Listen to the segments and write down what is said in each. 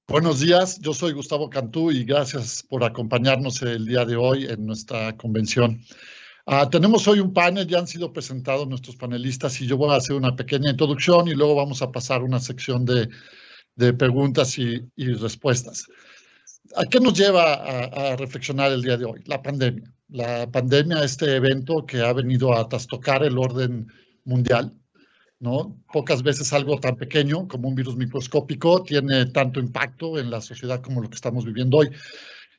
Buenos días, yo soy Gustavo Cantú y gracias por acompañarnos el día de hoy en nuestra convención. Tenemos hoy un panel, ya han sido presentados nuestros panelistas y yo voy a hacer una pequeña introducción y luego vamos a pasar a una sección de preguntas y respuestas. ¿A qué nos lleva a reflexionar el día de hoy? La pandemia. La pandemia, este evento que ha venido a trastocar el orden mundial, ¿no? Pocas veces algo tan pequeño como un virus microscópico tiene tanto impacto en la sociedad como lo que estamos viviendo hoy.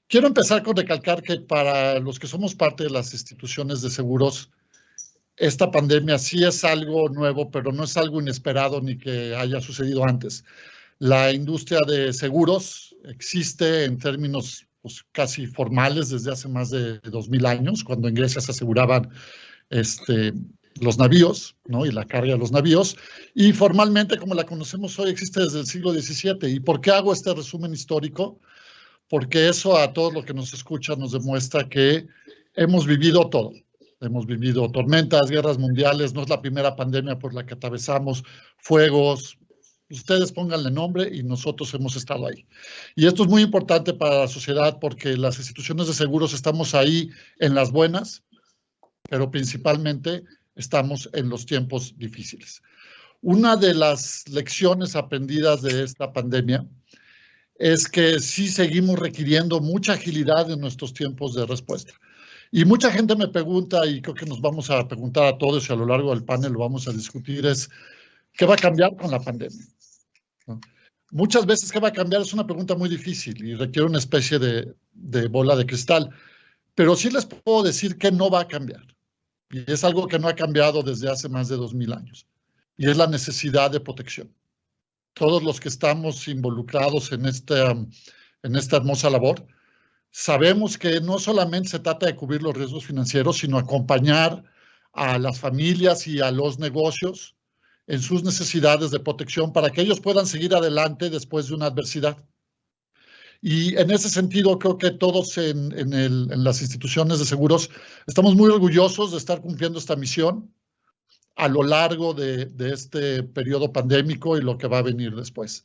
Quiero empezar con recalcar que para los que somos parte de las instituciones de seguros, esta pandemia sí es algo nuevo, pero no es algo inesperado ni que haya sucedido antes. La industria de seguros existe en términos pues, casi formales desde hace más de 2000 años, cuando en Grecia se aseguraban los navíos, ¿no? Y la carga de los navíos, y formalmente, como la conocemos hoy, existe desde el siglo XVII. ¿Y por qué hago este resumen histórico? Porque eso a todos los que nos escuchan nos demuestra que hemos vivido todo. Hemos vivido tormentas, guerras mundiales, no es la primera pandemia por la que atravesamos, fuegos, ustedes pónganle nombre y nosotros hemos estado ahí. Y esto es muy importante para la sociedad porque las instituciones de seguros estamos ahí en las buenas, pero principalmente estamos en los tiempos difíciles. Una de las lecciones aprendidas de esta pandemia es que sí seguimos requiriendo mucha agilidad en nuestros tiempos de respuesta. Y mucha gente me pregunta, y creo que nos vamos a preguntar a todos y a lo largo del panel lo vamos a discutir, es ¿qué va a cambiar con la pandemia? ¿No? Muchas veces, ¿qué va a cambiar? Es una pregunta muy difícil y requiere una especie de bola de cristal. Pero sí les puedo decir que no va a cambiar. Y es algo que no ha cambiado desde hace más de 2000 años. Y es la necesidad de protección. Todos los que estamos involucrados en esta hermosa labor, sabemos que no solamente se trata de cubrir los riesgos financieros, sino acompañar a las familias y a los negocios en sus necesidades de protección para que ellos puedan seguir adelante después de una adversidad. Y en ese sentido, creo que todos en las instituciones de seguros estamos muy orgullosos de estar cumpliendo esta misión a lo largo de este periodo pandémico y lo que va a venir después.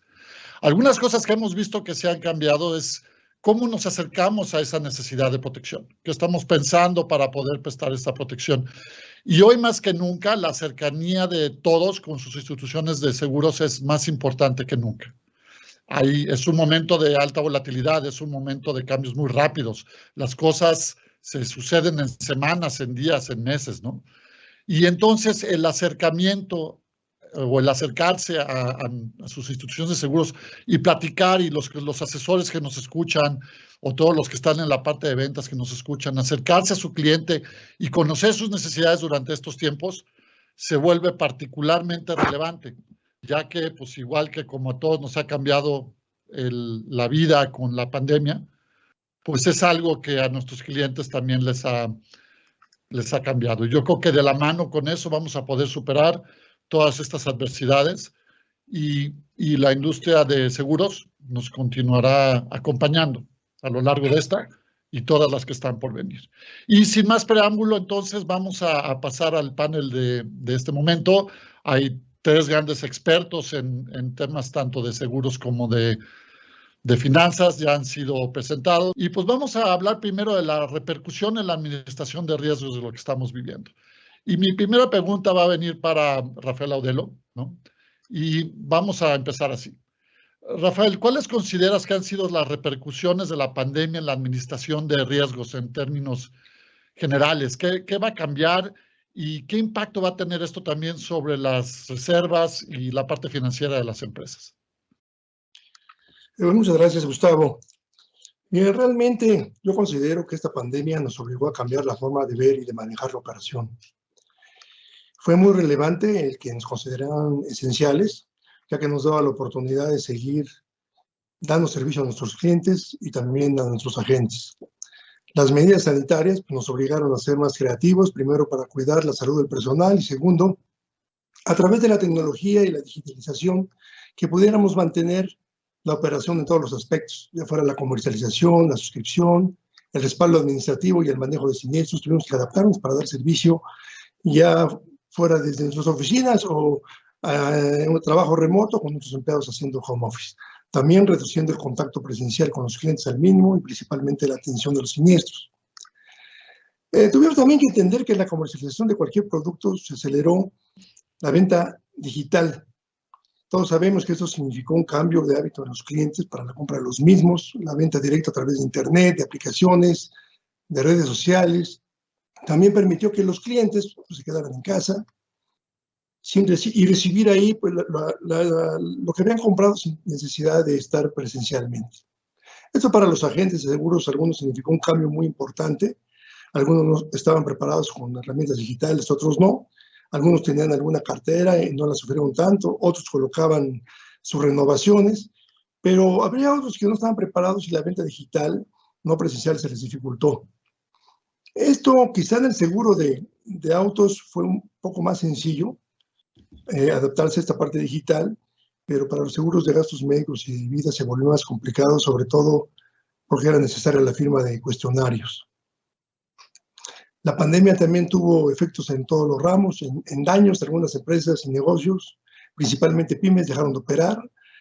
Algunas cosas que hemos visto que se han cambiado es cómo nos acercamos a esa necesidad de protección, qué estamos pensando para poder prestar esta protección. Y hoy más que nunca, la cercanía de todos con sus instituciones de seguros es más importante que nunca. Ahí es un momento de alta volatilidad, es un momento de cambios muy rápidos. Las cosas se suceden en semanas, en días, en meses, ¿no? Y entonces el acercamiento o el acercarse a sus instituciones de seguros y platicar y los asesores que nos escuchan o todos los que están en la parte de ventas que nos escuchan, acercarse a su cliente y conocer sus necesidades durante estos tiempos se vuelve particularmente relevante, ya que pues igual que como a todos nos ha cambiado la vida con la pandemia, pues es algo que a nuestros clientes también les ha cambiado. Yo creo que de la mano con eso vamos a poder superar todas estas adversidades y la industria de seguros nos continuará acompañando a lo largo de esta y todas las que están por venir. Y sin más preámbulo, entonces vamos a pasar al panel de este momento. Hay tres grandes expertos en temas tanto de seguros como de finanzas, ya han sido presentados. Y pues vamos a hablar primero de la repercusión en la administración de riesgos de lo que estamos viviendo. Y mi primera pregunta va a venir para Rafael Audelo, ¿no? Y vamos a empezar así. Rafael, ¿cuáles consideras que han sido las repercusiones de la pandemia en la administración de riesgos en términos generales? ¿Qué va a cambiar y qué impacto va a tener esto también sobre las reservas y la parte financiera de las empresas? Muchas gracias, Gustavo. Bien, realmente yo considero que esta pandemia nos obligó a cambiar la forma de ver y de manejar la operación. Fue muy relevante el que nos consideraran esenciales, ya que nos daba la oportunidad de seguir dando servicio a nuestros clientes y también a nuestros agentes. Las medidas sanitarias nos obligaron a ser más creativos, primero para cuidar la salud del personal y segundo, a través de la tecnología y la digitalización, que pudiéramos mantener la operación en todos los aspectos, ya fuera la comercialización, la suscripción, el respaldo administrativo y el manejo de siniestros. Tuvimos que adaptarnos para dar servicio ya fuera desde nuestras oficinas o un trabajo remoto con nuestros empleados haciendo home office. también reduciendo el contacto presencial con los clientes al mínimo y principalmente la atención de los siniestros. Tuvimos también que entender que en la comercialización de cualquier producto se aceleró la venta digital. Todos sabemos que esto significó un cambio de hábito de los clientes para la compra de los mismos, la venta directa a través de Internet, de aplicaciones, de redes sociales. También permitió que los clientes pues, se quedaran en casa y recibir ahí pues, lo que habían comprado sin necesidad de estar presencialmente. Esto para los agentes de seguros, algunos significó un cambio muy importante. Algunos no estaban preparados con herramientas digitales, otros no. Algunos tenían alguna cartera y no la sufrieron tanto, otros colocaban sus renovaciones, pero habría otros que no estaban preparados y la venta digital no presencial se les dificultó. Esto quizá en el seguro de autos fue un poco más sencillo, adaptarse a esta parte digital, pero para los seguros de gastos médicos y de vida se volvió más complicado, sobre todo porque era necesaria la firma de cuestionarios. La pandemia también tuvo efectos en todos los ramos, en daños de algunas empresas y negocios, principalmente pymes dejaron de operar,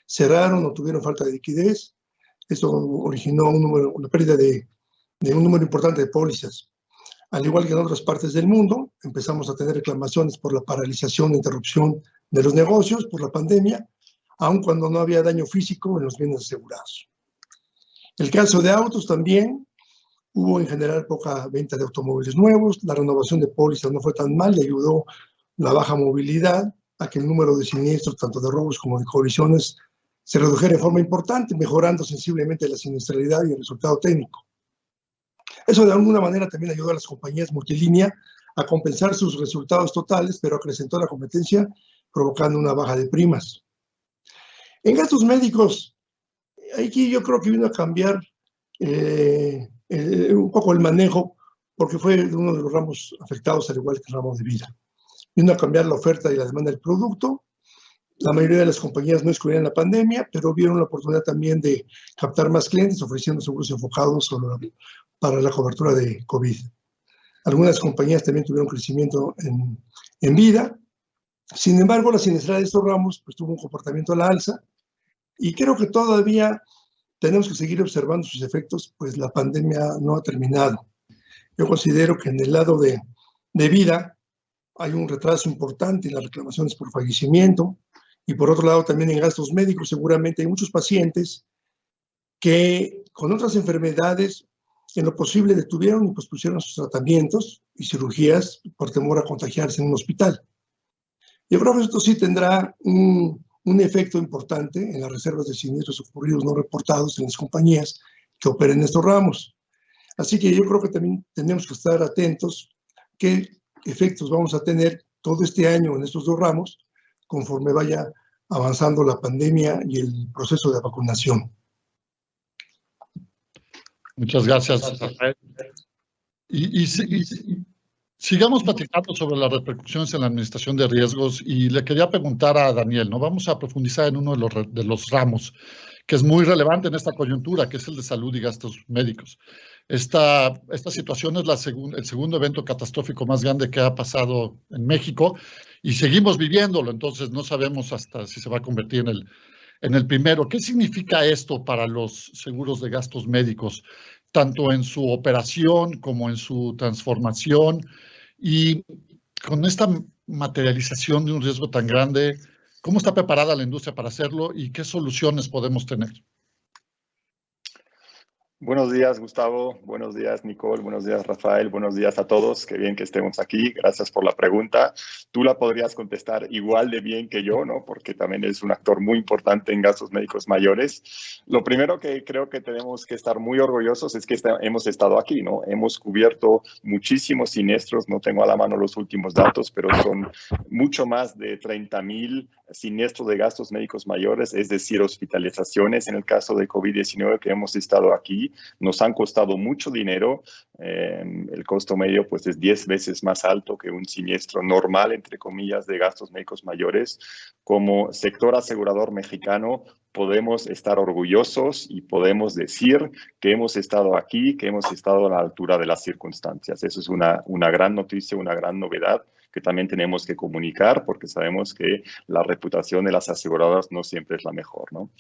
cerraron o tuvieron falta de liquidez. Esto originó una pérdida de un número importante de pólizas. Al igual que en otras partes del mundo, empezamos a tener reclamaciones por la paralización e interrupción de los negocios por la pandemia, aun cuando no había daño físico en los bienes asegurados. El caso de autos también, hubo en general poca venta de automóviles nuevos, la renovación de pólizas no fue tan mal y ayudó la baja movilidad a que el número de siniestros, tanto de robos como de colisiones, se redujera de forma importante, mejorando sensiblemente la siniestralidad y el resultado técnico. Eso de alguna manera también ayudó a las compañías multilínea a compensar sus resultados totales, pero acrecentó la competencia, provocando una baja de primas. En gastos médicos, aquí yo creo que vino a cambiar un poco el manejo, porque fue uno de los ramos afectados, al igual que el ramo de vida. Vino a cambiar la oferta y la demanda del producto. La mayoría de las compañías no excluían la pandemia, pero vieron la oportunidad también de captar más clientes, ofreciendo seguros enfocados para la cobertura de COVID. Algunas compañías también tuvieron crecimiento en vida. Sin embargo, la siniestralidad de estos ramos pues, tuvo un comportamiento a la alza, y creo que todavía tenemos que seguir observando sus efectos, pues la pandemia no ha terminado. Yo considero que en el lado de vida hay un retraso importante en las reclamaciones por fallecimiento, y por otro lado también en gastos médicos seguramente hay muchos pacientes que con otras enfermedades en lo posible detuvieron y pospusieron sus tratamientos y cirugías por temor a contagiarse en un hospital. Yo creo que esto sí tendrá un efecto importante en las reservas de siniestros ocurridos no reportados en las compañías que operen estos ramos. Así que yo creo que también tenemos que estar atentos qué efectos vamos a tener todo este año en estos dos ramos conforme vaya avanzando la pandemia y el proceso de vacunación. Muchas gracias, Rafael. Y sigamos platicando sobre las repercusiones en la administración de riesgos, y le quería preguntar a Daniel, ¿no? Vamos a profundizar en uno de los ramos que es muy relevante en esta coyuntura, que es el de salud y gastos médicos. Esta situación es el segundo evento catastrófico más grande que ha pasado en México y seguimos viviéndolo, entonces no sabemos hasta si se va a convertir en el primero. ¿Qué significa esto para los seguros de gastos médicos, tanto en su operación como en su transformación? Y con esta materialización de un riesgo tan grande, ¿cómo está preparada la industria para hacerlo y qué soluciones podemos tener? Buenos días, Gustavo. Buenos días, Nicole. Buenos días, Rafael. Buenos días a todos. Qué bien que estemos aquí. Gracias por la pregunta. Tú la podrías contestar igual de bien que yo, ¿no? Porque también es un actor muy importante en gastos médicos mayores. Lo primero que creo que tenemos que estar muy orgullosos es que hemos estado aquí, ¿no? Hemos cubierto muchísimos siniestros. No tengo a la mano los últimos datos, pero son mucho más de 30,000 siniestros de gastos médicos mayores, es decir, hospitalizaciones en el caso de COVID-19 que hemos estado aquí. Nos han costado mucho dinero. El costo medio pues, es 10 veces más alto que un siniestro normal, entre comillas, de gastos médicos mayores. Como sector asegurador mexicano, podemos estar orgullosos y podemos decir que hemos estado aquí, que hemos estado a la altura de las circunstancias. Eso es una gran noticia, una gran novedad que también tenemos que comunicar porque sabemos que la reputación de las aseguradoras no siempre es la mejor, ¿no?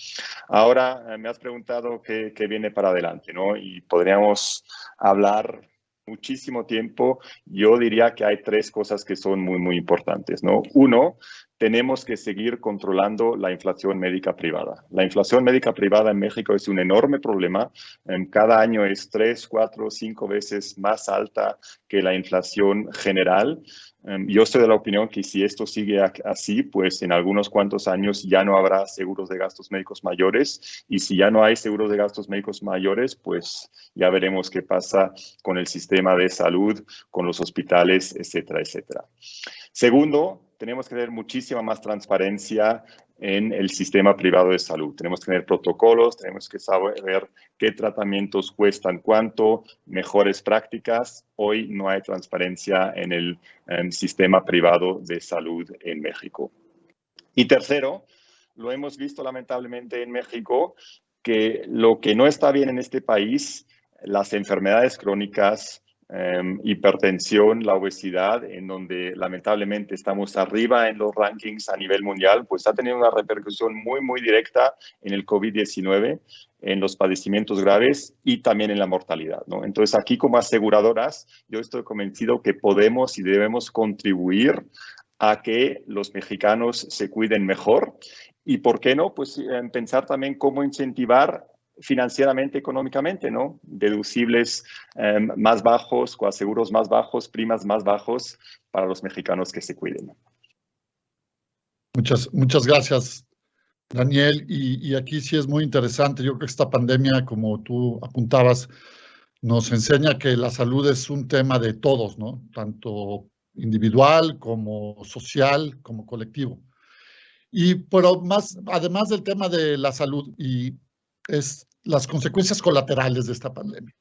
Ahora, me has preguntado qué viene para adelante, ¿no? Y podríamos hablar muchísimo tiempo. Yo diría que hay tres cosas que son muy, muy importantes, ¿no? Uno, tenemos que seguir controlando la inflación médica privada. La inflación médica privada en México es un enorme problema. Cada año es 3, 4, 5 veces más alta que la inflación general. Yo estoy de la opinión que si esto sigue así, pues en algunos cuantos años ya no habrá seguros de gastos médicos mayores. Y si ya no hay seguros de gastos médicos mayores, pues ya veremos qué pasa con el sistema de salud, con los hospitales, etcétera, etcétera. Segundo, tenemos que tener muchísima más transparencia en el sistema privado de salud. Tenemos que tener protocolos, tenemos que saber qué tratamientos cuestan cuánto, mejores prácticas. Hoy no hay transparencia en el sistema privado de salud en México. Y tercero, lo hemos visto lamentablemente en México, que lo que no está bien en este país, las enfermedades crónicas, hipertensión, la obesidad, en donde lamentablemente estamos arriba en los rankings a nivel mundial, pues ha tenido una repercusión muy, muy directa en el COVID-19, en los padecimientos graves y también en la mortalidad, ¿no? Entonces, aquí como aseguradoras, yo estoy convencido que podemos y debemos contribuir a que los mexicanos se cuiden mejor y, ¿por qué no? Pues pensar también cómo incentivar financieramente, económicamente, ¿no? Deducibles más bajos, coaseguros más bajos, primas más bajos para los mexicanos que se cuiden. Muchas gracias, Daniel. Y aquí sí es muy interesante. Yo creo que esta pandemia, como tú apuntabas, nos enseña que la salud es un tema de todos, ¿no? Tanto individual como social, como colectivo. Pero además del tema de la salud y las consecuencias colaterales de esta pandemia.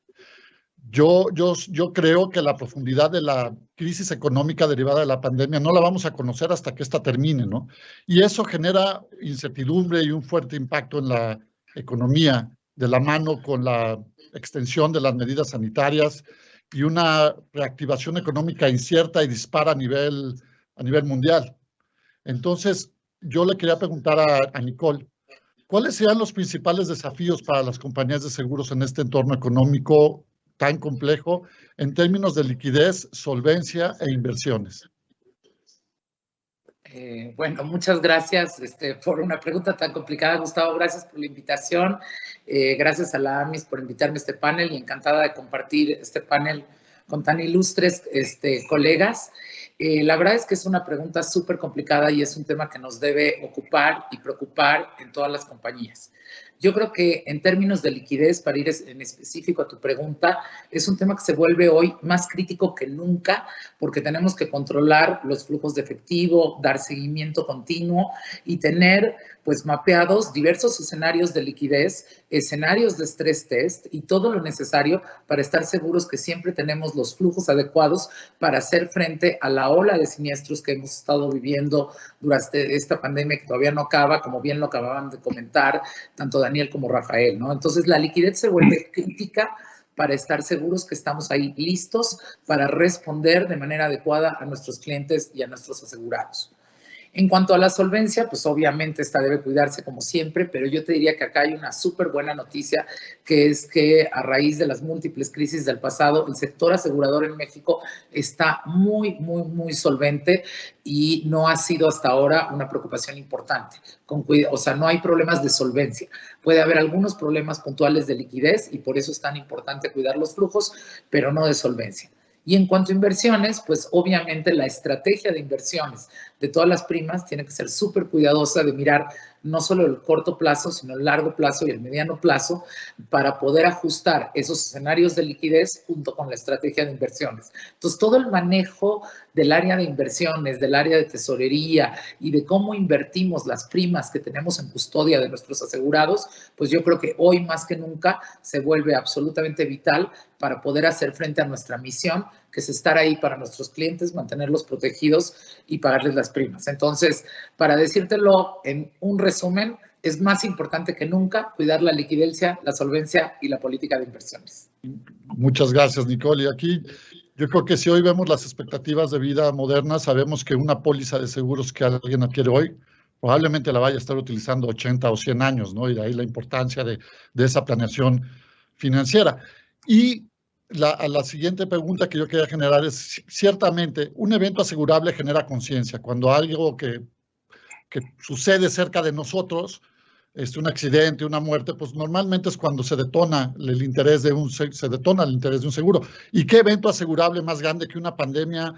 Yo creo que la profundidad de la crisis económica derivada de la pandemia no la vamos a conocer hasta que esta termine, ¿no? Y eso genera incertidumbre y un fuerte impacto en la economía, de la mano con la extensión de las medidas sanitarias y una reactivación económica incierta y dispara a nivel mundial. Entonces, yo le quería preguntar a Nicole, ¿cuáles serían los principales desafíos para las compañías de seguros en este entorno económico tan complejo en términos de liquidez, solvencia e inversiones? Bueno, muchas gracias por una pregunta tan complicada, Gustavo. Gracias por la invitación. Gracias a la AMIS por invitarme a este panel y encantada de compartir este panel con tan ilustres colegas. La verdad es que es una pregunta súper complicada y es un tema que nos debe ocupar y preocupar en todas las compañías. Yo creo que en términos de liquidez, para ir en específico a tu pregunta, es un tema que se vuelve hoy más crítico que nunca porque tenemos que controlar los flujos de efectivo, dar seguimiento continuo y tener pues mapeados diversos escenarios de liquidez, escenarios de stress test y todo lo necesario para estar seguros que siempre tenemos los flujos adecuados para hacer frente a la ola de siniestros que hemos estado viviendo durante esta pandemia que todavía no acaba, como bien lo acababan de comentar tanto Daniel como Rafael, ¿no? Entonces la liquidez se vuelve crítica para estar seguros que estamos ahí listos para responder de manera adecuada a nuestros clientes y a nuestros asegurados. En cuanto a la solvencia, pues obviamente esta debe cuidarse como siempre, pero yo te diría que acá hay una súper buena noticia, que es que a raíz de las múltiples crisis del pasado, el sector asegurador en México está muy, muy, muy solvente y no ha sido hasta ahora una preocupación importante. O sea, no hay problemas de solvencia. Puede haber algunos problemas puntuales de liquidez y por eso es tan importante cuidar los flujos, pero no de solvencia. Y en cuanto a inversiones, pues obviamente la estrategia de inversiones de todas las primas tiene que ser súper cuidadosa de mirar no solo el corto plazo, sino el largo plazo y el mediano plazo para poder ajustar esos escenarios de liquidez junto con la estrategia de inversiones. Entonces, todo el manejo del área de inversiones, del área de tesorería y de cómo invertimos las primas que tenemos en custodia de nuestros asegurados, pues yo creo que hoy más que nunca se vuelve absolutamente vital para poder hacer frente a nuestra misión, que es estar ahí para nuestros clientes, mantenerlos protegidos y pagarles las primas. Entonces, para decírtelo en un resumen, es más importante que nunca cuidar la liquidez, la solvencia y la política de inversiones. Muchas gracias, Nicole. Y aquí Yo creo que si hoy vemos las expectativas de vida modernas, sabemos que una póliza de seguros que alguien adquiere hoy probablemente la vaya a estar utilizando 80 o 100 años, ¿no? Y de ahí la importancia de esa planeación financiera. Y la siguiente pregunta que yo quería generar es, ciertamente, un evento asegurable genera conciencia. Cuando algo que sucede cerca de nosotros, un accidente, una muerte, pues normalmente es cuando se detona el interés de un seguro. ¿Y qué evento asegurable más grande que una pandemia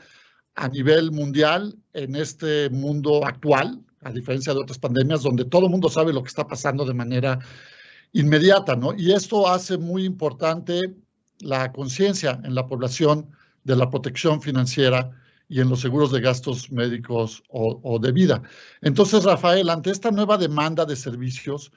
a nivel mundial en este mundo actual, a diferencia de otras pandemias donde todo el mundo sabe lo que está pasando de manera inmediata, ¿no? Y esto hace muy importante la conciencia en la población de la protección financiera y en los seguros de gastos médicos o de vida. Entonces, Rafael, ante esta nueva demanda de servicios,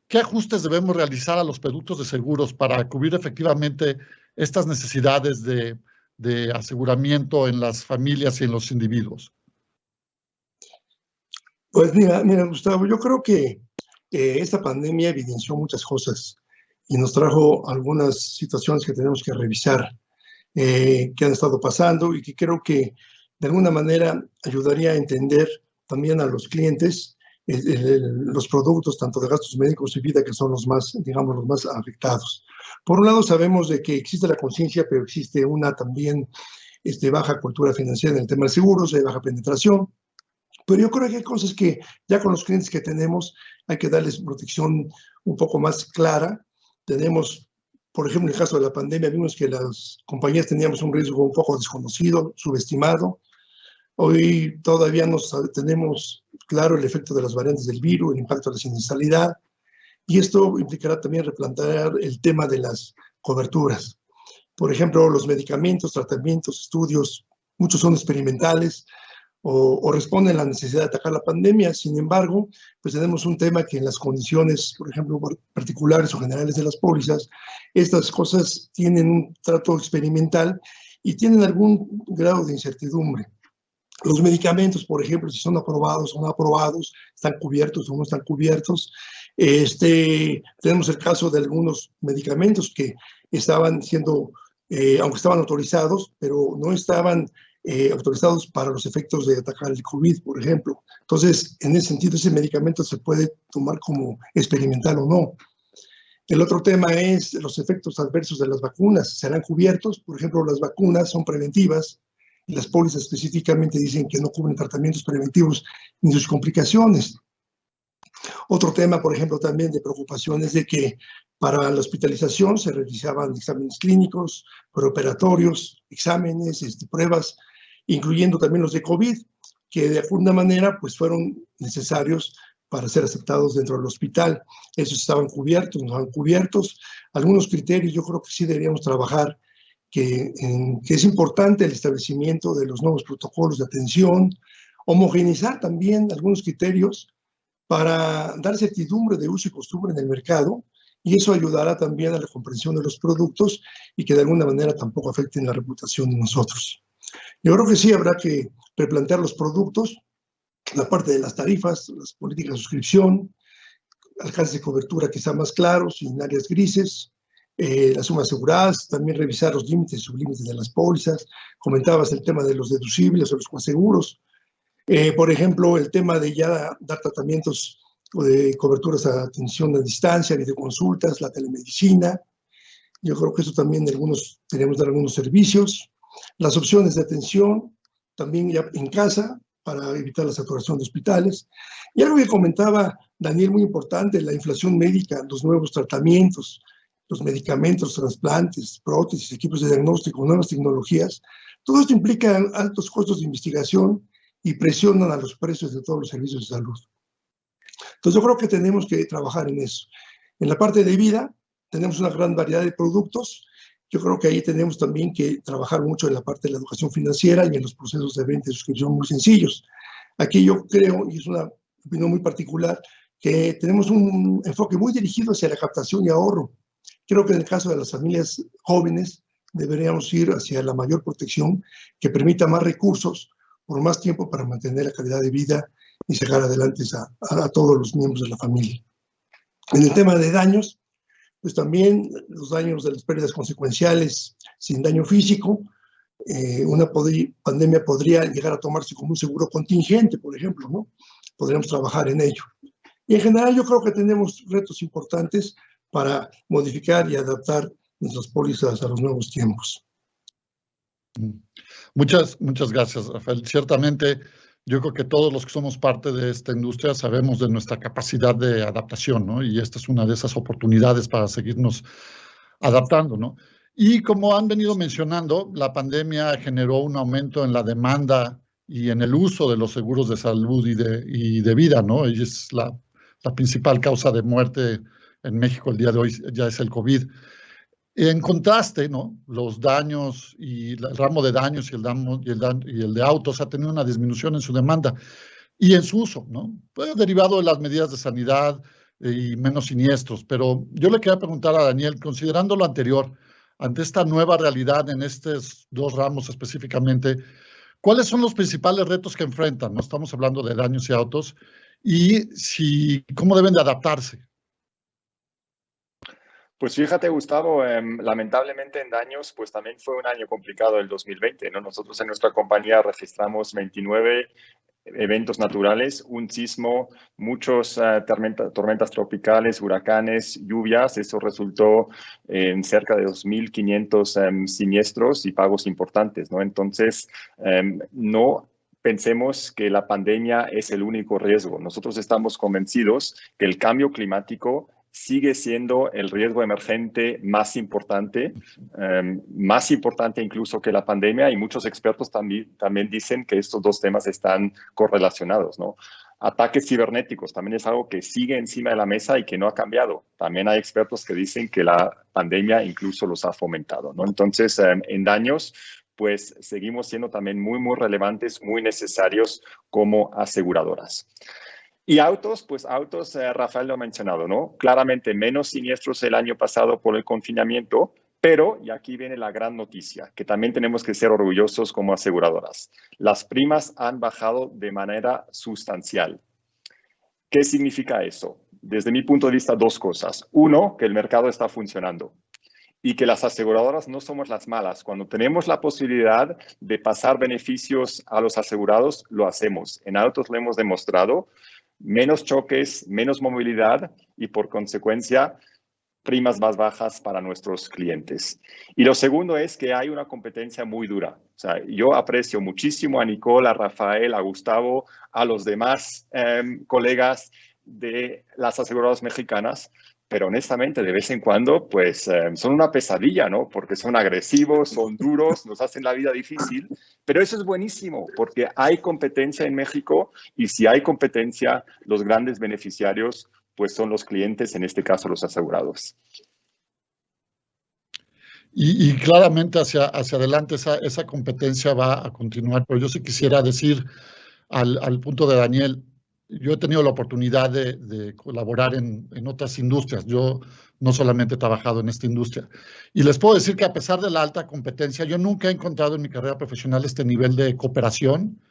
¿qué ajustes debemos realizar a los productos de seguros para cubrir efectivamente estas necesidades de aseguramiento en las familias y en los individuos? Pues mira, Gustavo, yo creo que esta pandemia evidenció muchas cosas y nos trajo algunas situaciones que tenemos que revisar, que han estado pasando y que creo que de alguna manera ayudaría a entender también a los clientes los productos tanto de gastos médicos y vida que son los más, digamos, los más afectados. Por un lado sabemos de que existe la conciencia, pero existe una también baja cultura financiera en el tema de seguros, hay baja penetración. Pero yo creo que hay cosas que ya con los clientes que tenemos hay que darles protección un poco más clara. Tenemos, por ejemplo, en el caso de la pandemia, vimos que las compañías teníamos un riesgo un poco desconocido, subestimado. Hoy todavía no tenemos claro el efecto de las variantes del virus, el impacto de la siniestralidad, y esto implicará también replantear el tema de las coberturas. Por ejemplo, los medicamentos, tratamientos, estudios, muchos son experimentales, o responden a la necesidad de atacar la pandemia. Sin embargo, pues tenemos un tema que en las condiciones, por ejemplo, particulares o generales de las pólizas, estas cosas tienen un trato experimental y tienen algún grado de incertidumbre. Los medicamentos, por ejemplo, si son aprobados o no aprobados, están cubiertos o no están cubiertos. Tenemos el caso de algunos medicamentos que estaban siendo, aunque estaban autorizados, pero no estaban autorizados para los efectos de atacar el COVID, por ejemplo. Entonces, en ese sentido, ese medicamento se puede tomar como experimental o no. El otro tema es los efectos adversos de las vacunas. ¿Serán cubiertos? Por ejemplo, las vacunas son preventivas y las pólizas específicamente dicen que no cubren tratamientos preventivos ni sus complicaciones. Otro tema, por ejemplo, también de preocupación es de que para la hospitalización se realizaban exámenes clínicos, preoperatorios, exámenes, pruebas, incluyendo también los de COVID, que de alguna manera pues fueron necesarios para ser aceptados dentro del hospital. Esos estaban cubiertos, no estaban cubiertos. Algunos criterios yo creo que sí deberíamos trabajar, que es importante el establecimiento de los nuevos protocolos de atención, homogeneizar también algunos criterios para dar certidumbre de uso y costumbre en el mercado, y eso ayudará también a la comprensión de los productos y que de alguna manera tampoco afecten la reputación de nosotros. Yo creo que sí habrá que replantear los productos, la parte de las tarifas, las políticas de suscripción, alcances de cobertura quizá más claros, sin áreas grises, las sumas aseguradas, también revisar los límites y sublímites de las pólizas. Comentabas el tema de los deducibles o los coaseguros. Por ejemplo, el tema de ya dar tratamientos o de coberturas a atención a distancia, videoconsultas, la telemedicina. Yo creo que eso también tenemos que dar algunos servicios. Las opciones de atención, también ya en casa, para evitar la saturación de hospitales. Y algo que comentaba Daniel, muy importante, la inflación médica, los nuevos tratamientos, los medicamentos, trasplantes, prótesis, equipos de diagnóstico, nuevas tecnologías. Todo esto implica altos costos de investigación y presionan a los precios de todos los servicios de salud. Entonces yo creo que tenemos que trabajar en eso. En la parte de vida tenemos una gran variedad de productos. Yo creo que ahí tenemos también que trabajar mucho en la parte de la educación financiera y en los procesos de venta y suscripción muy sencillos. Aquí yo creo, y es una opinión muy particular, que tenemos un enfoque muy dirigido hacia la captación y ahorro. Creo que en el caso de las familias jóvenes deberíamos ir hacia la mayor protección que permita más recursos por más tiempo para mantener la calidad de vida y sacar adelante a todos los miembros de la familia. En el tema de daños, pues también los daños de las pérdidas consecuenciales sin daño físico, una pandemia podría llegar a tomarse como un seguro contingente, por ejemplo, ¿no? Podríamos trabajar en ello. Y en general yo creo que tenemos retos importantes para modificar y adaptar nuestras pólizas a los nuevos tiempos. Muchas gracias, Rafael. Ciertamente, yo creo que todos los que somos parte de esta industria sabemos de nuestra capacidad de adaptación, ¿no? Y esta es una de esas oportunidades para seguirnos adaptando, ¿no? Y como han venido mencionando, la pandemia generó un aumento en la demanda y en el uso de los seguros de salud y de vida, ¿no? Y es la principal causa de muerte en México el día de hoy, ya es el COVID. En contraste, ¿no? Los daños y el ramo de daños y el de autos ha tenido una disminución en su demanda y en su uso, ¿no? Pues derivado de las medidas de sanidad y menos siniestros. Pero yo le quería preguntar a Daniel, considerando lo anterior, ante esta nueva realidad en estos dos ramos específicamente, ¿cuáles son los principales retos que enfrentan? No estamos hablando de daños y autos, y cómo deben de adaptarse. Pues fíjate, Gustavo, lamentablemente en daños, pues también fue un año complicado el 2020, ¿no? Nosotros en nuestra compañía registramos 29 eventos naturales, un sismo, muchos tormentas tropicales, huracanes, lluvias. Eso resultó en cerca de 2.500 siniestros y pagos importantes, ¿no? Entonces, no pensemos que la pandemia es el único riesgo. Nosotros estamos convencidos que el cambio climático sigue siendo el riesgo emergente más importante incluso que la pandemia, y muchos expertos también dicen que estos dos temas están correlacionados, ¿no? Ataques cibernéticos también es algo que sigue encima de la mesa y que no ha cambiado. También hay expertos que dicen que la pandemia incluso los ha fomentado, ¿no? Entonces, en daños, pues seguimos siendo también muy relevantes, muy necesarios como aseguradoras. Y autos, pues autos, Rafael lo ha mencionado, ¿no? Claramente menos siniestros el año pasado por el confinamiento, pero, y aquí viene la gran noticia, que también tenemos que ser orgullosos como aseguradoras. Las primas han bajado de manera sustancial. ¿Qué significa eso? Desde mi punto de vista, dos cosas. Uno, que el mercado está funcionando y que las aseguradoras no somos las malas. Cuando tenemos la posibilidad de pasar beneficios a los asegurados, lo hacemos. En autos lo hemos demostrado. Menos choques, menos movilidad y por consecuencia primas más bajas para nuestros clientes. Y lo segundo es que hay una competencia muy dura. O sea, yo aprecio muchísimo a Nicole, a Rafael, a Gustavo, a los demás colegas de las aseguradoras mexicanas, pero honestamente de vez en cuando pues son una pesadilla, ¿no? Porque son agresivos, son duros, nos hacen la vida difícil, pero eso es buenísimo porque hay competencia en México y si hay competencia, los grandes beneficiarios pues son los clientes, en este caso los asegurados. Y claramente hacia adelante esa competencia va a continuar, pero yo sí quisiera decir al punto de Daniel, yo he tenido la oportunidad de colaborar en otras industrias. Yo no solamente he trabajado en esta industria. Y les puedo decir que a pesar de la alta competencia, yo nunca he encontrado en mi carrera profesional este nivel de cooperación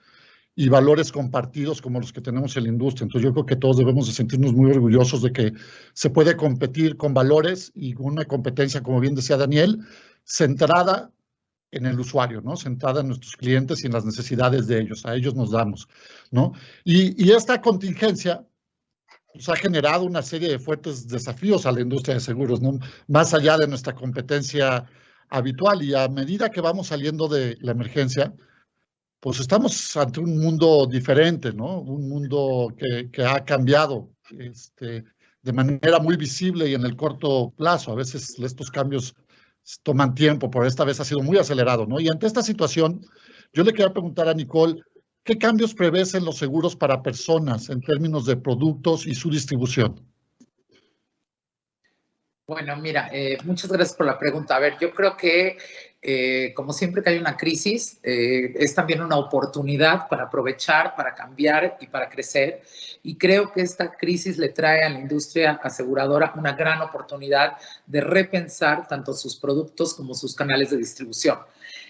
y valores compartidos como los que tenemos en la industria. Entonces yo creo que todos debemos de sentirnos muy orgullosos de que se puede competir con valores y con una competencia, como bien decía Daniel, centrada en el usuario, ¿no? Centrada en nuestros clientes y en las necesidades de ellos. A ellos nos damos, ¿no? Y esta contingencia pues, ha generado una serie de fuertes desafíos a la industria de seguros, ¿no? Más allá de nuestra competencia habitual. Y a medida que vamos saliendo de la emergencia, pues estamos ante un mundo diferente, ¿no? Un mundo que ha cambiado de manera muy visible y en el corto plazo. A veces estos cambios toman tiempo, pero esta vez ha sido muy acelerado, ¿no? Y ante esta situación, yo le quería preguntar a Nicole, ¿qué cambios prevés en los seguros para personas en términos de productos y su distribución? Bueno, mira, muchas gracias por la pregunta. A ver, yo creo que como siempre que hay una crisis, es también una oportunidad para aprovechar, para cambiar y para crecer. Y creo que esta crisis le trae a la industria aseguradora una gran oportunidad de repensar tanto sus productos como sus canales de distribución.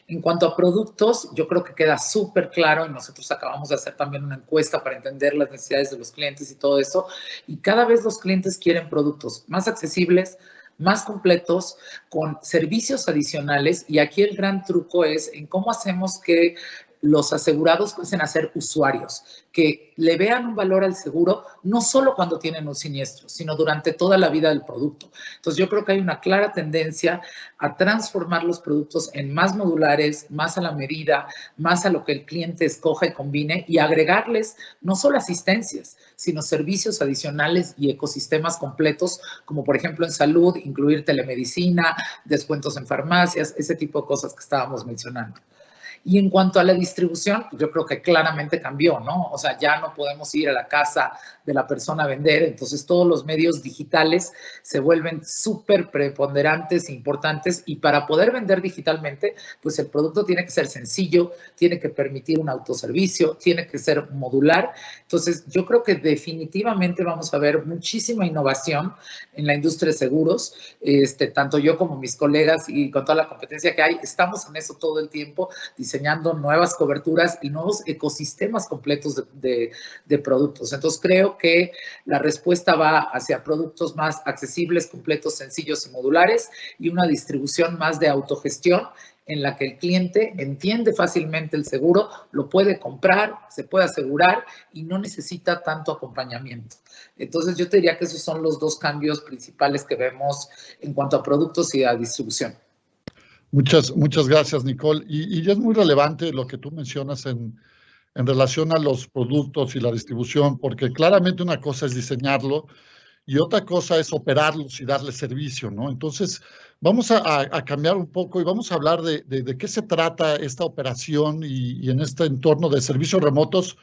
En cuanto a productos, yo creo que queda súper claro y nosotros acabamos de hacer también una encuesta para entender las necesidades de los clientes y todo eso. Y cada vez los clientes quieren productos más accesibles, más completos, con servicios adicionales, y aquí el gran truco es en cómo hacemos que los asegurados pasen a ser usuarios, que le vean un valor al seguro, no solo cuando tienen un siniestro, sino durante toda la vida del producto. Entonces, yo creo que hay una clara tendencia a transformar los productos en más modulares, más a la medida, más a lo que el cliente escoja y combine, y agregarles no solo asistencias, sino servicios adicionales y ecosistemas completos, como por ejemplo en salud, incluir telemedicina, descuentos en farmacias, ese tipo de cosas que estábamos mencionando. Y en cuanto a la distribución, yo creo que claramente cambió, ¿no? O sea, ya no podemos ir a la casa de la persona a vender, entonces todos los medios digitales se vuelven súper preponderantes, importantes, y para poder vender digitalmente, pues el producto tiene que ser sencillo, tiene que permitir un autoservicio, tiene que ser modular. Entonces, yo creo que definitivamente vamos a ver muchísima innovación en la industria de seguros, tanto yo como mis colegas y con toda la competencia que hay, estamos en eso todo el tiempo, diseñando nuevas coberturas y nuevos ecosistemas completos de productos. Entonces, creo que la respuesta va hacia productos más accesibles, completos, sencillos y modulares, y una distribución más de autogestión en la que el cliente entiende fácilmente el seguro, lo puede comprar, se puede asegurar y no necesita tanto acompañamiento. Entonces, yo te diría que esos son los dos cambios principales que vemos en cuanto a productos y a distribución. Muchas gracias, Nicole. Y es muy relevante lo que tú mencionas en relación a los productos y la distribución, porque claramente una cosa es diseñarlo y otra cosa es operarlos y darle servicio, ¿no? Entonces, vamos a cambiar un poco y vamos a hablar de qué se trata esta operación y en este entorno de servicios remotos,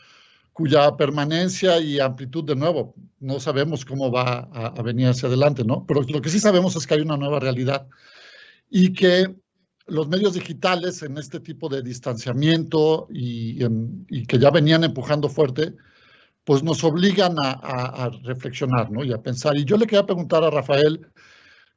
cuya permanencia y amplitud, de nuevo, no sabemos cómo va a venir hacia adelante, ¿no? Pero lo que sí sabemos es que hay una nueva realidad y que los medios digitales en este tipo de distanciamiento y que ya venían empujando fuerte, pues nos obligan a reflexionar, ¿no? Y a pensar. Y yo le quería preguntar a Rafael,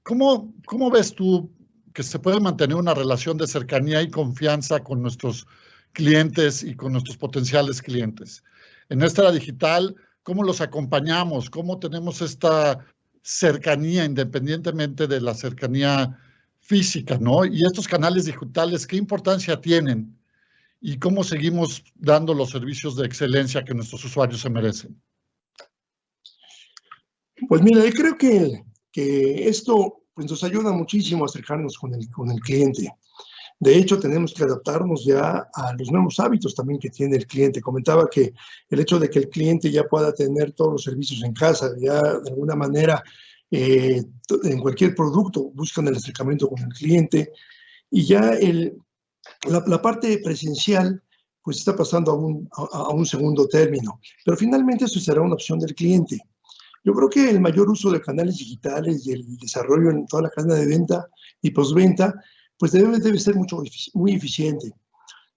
¿cómo ves tú que se puede mantener una relación de cercanía y confianza con nuestros clientes y con nuestros potenciales clientes? En esta era digital, ¿cómo los acompañamos? ¿Cómo tenemos esta cercanía independientemente de la cercanía física, ¿no? Y estos canales digitales, ¿qué importancia tienen? ¿Y cómo seguimos dando los servicios de excelencia que nuestros usuarios se merecen? Pues mira, yo creo que esto pues, nos ayuda muchísimo a acercarnos con el cliente. De hecho, tenemos que adaptarnos ya a los nuevos hábitos también que tiene el cliente. Comentaba que el hecho de que el cliente ya pueda tener todos los servicios en casa, ya de alguna manera en cualquier producto buscan el acercamiento con el cliente, y ya la parte presencial pues está pasando a un segundo término, pero finalmente eso será una opción del cliente. Yo creo que el mayor uso de canales digitales y el desarrollo en toda la cadena de venta y postventa pues debe ser muy eficiente.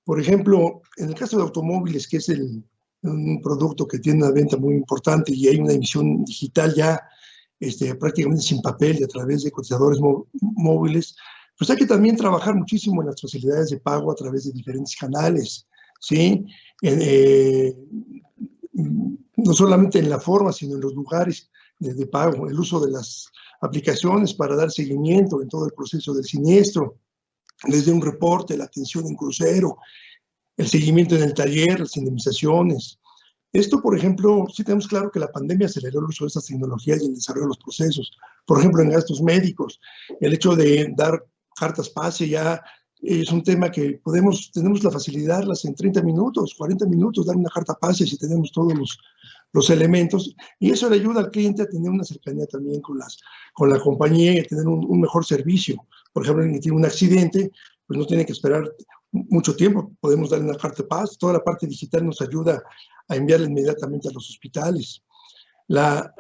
Por ejemplo, en el caso de automóviles, que es un producto que tiene una venta muy importante y hay una emisión digital ya prácticamente sin papel y a través de cotizadores móviles, pues hay que también trabajar muchísimo en las facilidades de pago a través de diferentes canales, ¿sí? No solamente en la forma, sino en los lugares de pago, el uso de las aplicaciones para dar seguimiento en todo el proceso del siniestro, desde un reporte, la atención en crucero, el seguimiento en el taller, las indemnizaciones. Esto, por ejemplo, sí tenemos claro que la pandemia aceleró el uso de estas tecnologías y el desarrollo de los procesos. Por ejemplo, en gastos médicos, el hecho de dar cartas pase ya es un tema que tenemos la facilidad de darlas en 30 minutos, 40 minutos, dar una carta pase si tenemos todos los elementos, y eso le ayuda al cliente a tener una cercanía también con la compañía y a tener un mejor servicio. Por ejemplo, si tiene un accidente, pues no tiene que esperar mucho tiempo, podemos darle una carta pase. Toda la parte digital nos ayuda a enviarle inmediatamente a los hospitales. La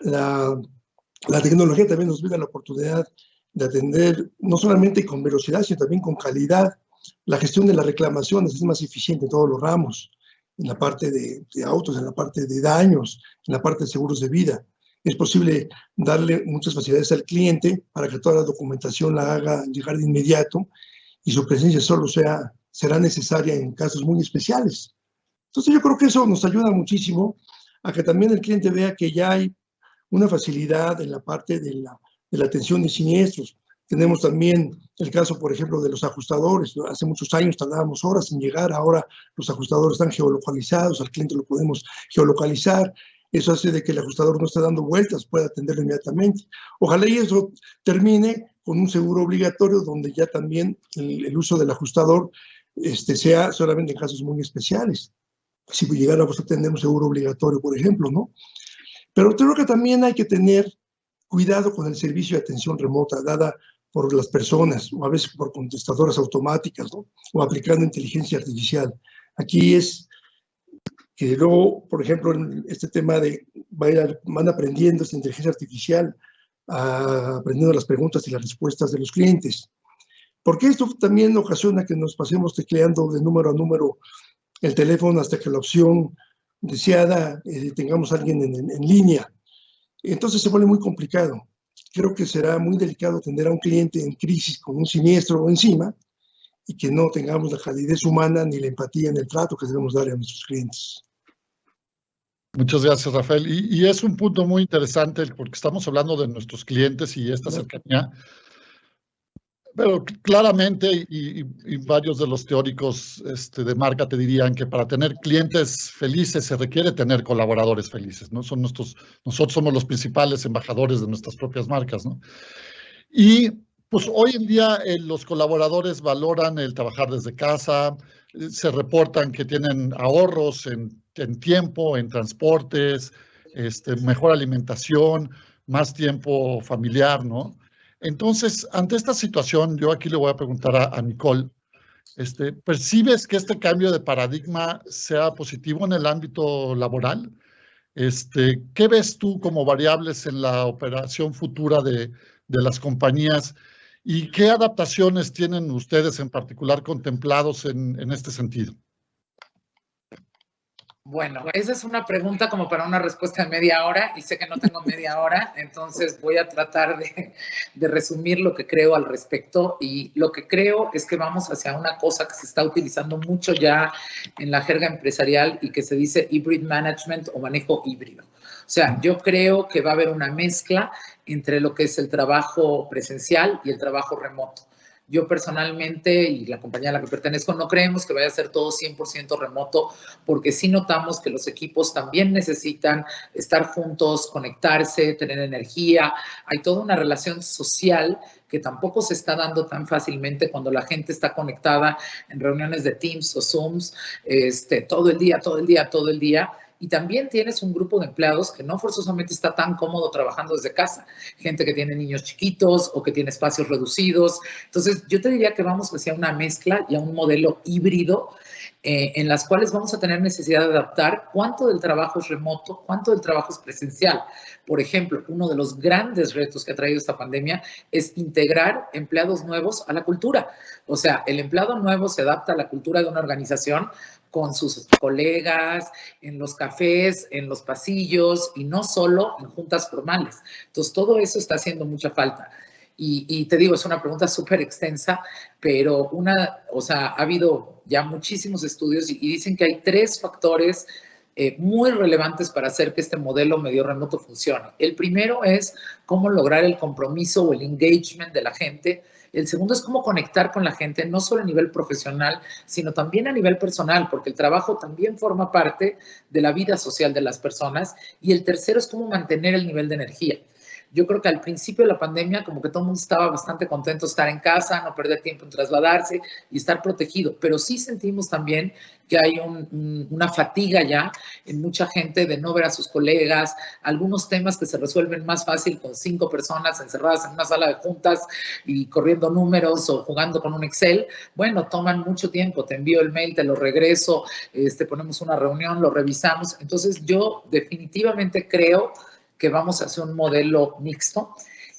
tecnología también nos brinda la oportunidad de atender no solamente con velocidad, sino también con calidad. La gestión de las reclamaciones es más eficiente en todos los ramos, en la parte de autos, en la parte de daños, en la parte de seguros de vida. Es posible darle muchas facilidades al cliente para que toda la documentación la haga llegar de inmediato y su presencia solo será necesaria en casos muy especiales. Entonces yo creo que eso nos ayuda muchísimo a que también el cliente vea que ya hay una facilidad en la parte de de la atención de siniestros. Tenemos también el caso, por ejemplo, de los ajustadores. Hace muchos años tardábamos horas en llegar, ahora los ajustadores están geolocalizados, al cliente lo podemos geolocalizar. Eso hace de que el ajustador no esté dando vueltas, pueda atenderlo inmediatamente. Ojalá y eso termine con un seguro obligatorio donde ya también el uso del ajustador sea solamente en casos muy especiales. Si llegáramos a tener un seguro obligatorio, por ejemplo, ¿no? Pero creo que también hay que tener cuidado con el servicio de atención remota dada por las personas, o a veces por contestadoras automáticas, ¿no? O aplicando inteligencia artificial. Aquí es que luego, por ejemplo, en este tema de van aprendiendo esta inteligencia artificial, aprendiendo las preguntas y las respuestas de los clientes. Porque esto también ocasiona que nos pasemos tecleando de número a número el teléfono hasta que la opción deseada tengamos a alguien en línea. Entonces se vuelve muy complicado. Creo que será muy delicado tener a un cliente en crisis con un siniestro encima y que no tengamos la calidez humana ni la empatía en el trato que debemos darle a nuestros clientes. Muchas gracias, Rafael. Y es un punto muy interesante porque estamos hablando de nuestros clientes y esta cercanía. Pero claramente, y varios de los teóricos de marca te dirían que para tener clientes felices se requiere tener colaboradores felices, ¿no? Nosotros somos los principales embajadores de nuestras propias marcas, ¿no? Y pues hoy en día los colaboradores valoran el trabajar desde casa, se reportan que tienen ahorros en tiempo, en transportes, mejor alimentación, más tiempo familiar, ¿no? Entonces, ante esta situación, yo aquí le voy a preguntar a Nicole, ¿percibes que este cambio de paradigma sea positivo en el ámbito laboral? ¿Qué ves tú como variables en la operación futura de las compañías y qué adaptaciones tienen ustedes en particular contemplados en este sentido? Bueno, esa es una pregunta como para una respuesta de media hora y sé que no tengo media hora, entonces voy a tratar de resumir lo que creo al respecto. Y lo que creo es que vamos hacia una cosa que se está utilizando mucho ya en la jerga empresarial y que se dice hybrid management o manejo híbrido. O sea, yo creo que va a haber una mezcla entre lo que es el trabajo presencial y el trabajo remoto. Yo personalmente y la compañía a la que pertenezco no creemos que vaya a ser todo 100% remoto, porque sí notamos que los equipos también necesitan estar juntos, conectarse, tener energía. Hay toda una relación social que tampoco se está dando tan fácilmente cuando la gente está conectada en reuniones de Teams o Zooms todo el día. Y también tienes un grupo de empleados que no forzosamente está tan cómodo trabajando desde casa. Gente que tiene niños chiquitos o que tiene espacios reducidos. Entonces, yo te diría que vamos hacia una mezcla y a un modelo híbrido en las cuales vamos a tener necesidad de adaptar cuánto del trabajo es remoto, cuánto del trabajo es presencial. Por ejemplo, uno de los grandes retos que ha traído esta pandemia es integrar empleados nuevos a la cultura. O sea, el empleado nuevo se adapta a la cultura de una organización con sus colegas, en los cafés, en los pasillos y no solo en juntas formales. Entonces, todo eso está haciendo mucha falta. Y te digo, es una pregunta súper extensa, pero ha habido ya muchísimos estudios y dicen que hay 3 factores muy relevantes para hacer que este modelo medio remoto funcione. El primero es cómo lograr el compromiso o el engagement de la gente. El segundo es cómo conectar con la gente, no solo a nivel profesional, sino también a nivel personal, porque el trabajo también forma parte de la vida social de las personas. Y el tercero es cómo mantener el nivel de energía. Yo creo que al principio de la pandemia como que todo el mundo estaba bastante contento de estar en casa, no perder tiempo en trasladarse y estar protegido, pero sí sentimos también que hay una fatiga ya en mucha gente de no ver a sus colegas, algunos temas que se resuelven más fácil con 5 personas encerradas en una sala de juntas y corriendo números o jugando con un Excel, bueno, toman mucho tiempo, te envío el mail, te lo regreso, ponemos una reunión, lo revisamos. Entonces yo definitivamente creo que vamos a hacer un modelo mixto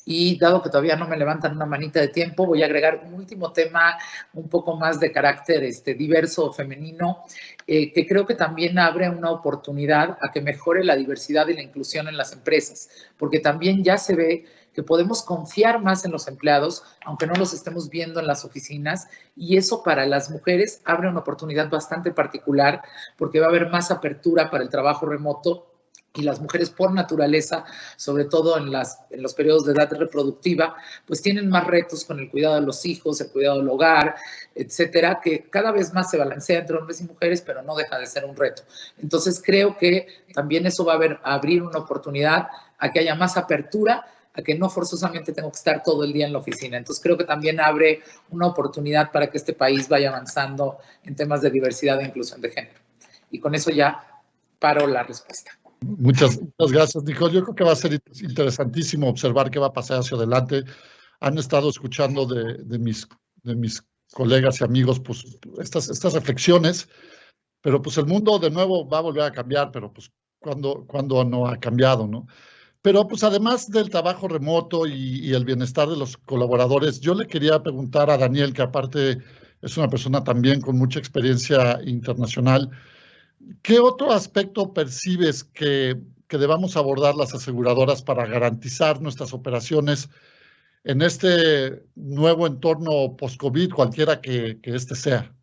y dado que todavía no me levantan una manita de tiempo, voy a agregar un último tema un poco más de carácter diverso o femenino, que creo que también abre una oportunidad a que mejore la diversidad y la inclusión en las empresas, porque también ya se ve que podemos confiar más en los empleados, aunque no los estemos viendo en las oficinas, y eso para las mujeres abre una oportunidad bastante particular, porque va a haber más apertura para el trabajo remoto y las mujeres por naturaleza, sobre todo en los periodos de edad reproductiva, pues tienen más retos con el cuidado de los hijos, el cuidado del hogar, etcétera, que cada vez más se balancea entre hombres y mujeres, pero no deja de ser un reto. Entonces creo que también eso va a abrir una oportunidad a que haya más apertura, a que no forzosamente tengo que estar todo el día en la oficina. Entonces creo que también abre una oportunidad para que este país vaya avanzando en temas de diversidad e inclusión de género. Y con eso ya paro la respuesta. Muchas gracias, Nicole. Yo creo que va a ser interesantísimo observar qué va a pasar hacia adelante. Han estado escuchando de mis colegas y amigos pues, estas reflexiones, pero pues el mundo de nuevo va a volver a cambiar, pero pues ¿cuándo no ha cambiado, ¿no? Pero pues además del trabajo remoto y el bienestar de los colaboradores, yo le quería preguntar a Daniel, que aparte es una persona también con mucha experiencia internacional, ¿qué otro aspecto percibes que debamos abordar las aseguradoras para garantizar nuestras operaciones en este nuevo entorno post-COVID, cualquiera que este sea?